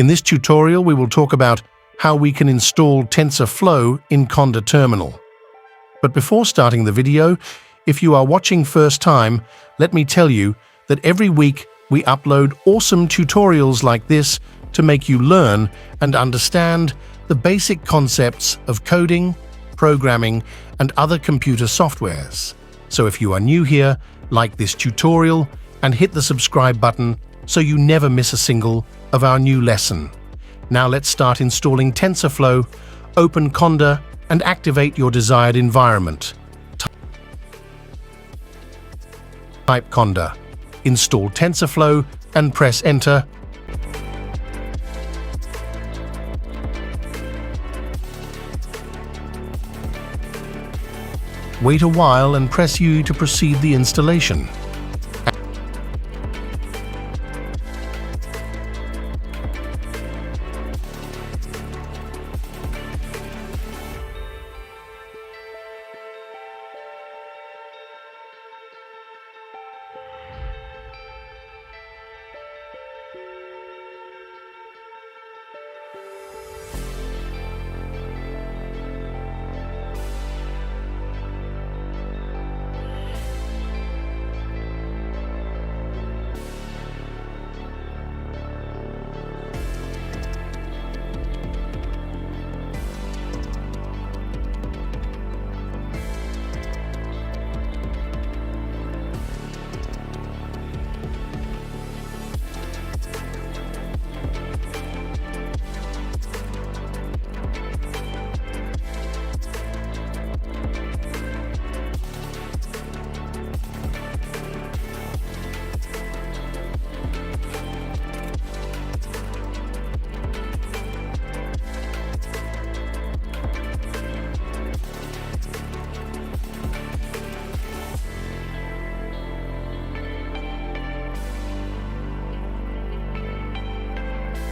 In this tutorial, we will talk about how we can install TensorFlow in Conda terminal. But before starting the video, if you are watching first time, let me tell you that every week we upload awesome tutorials like this to make you learn and understand the basic concepts of coding, programming, and other computer softwares. So if you are new here, like this tutorial and hit the subscribe button so you never miss a single of our new lesson. Now let's start installing TensorFlow. Open Conda and activate your desired environment. Type Conda, install TensorFlow and press enter. Wait a while and press U to proceed the installation.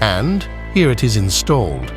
And here it is installed.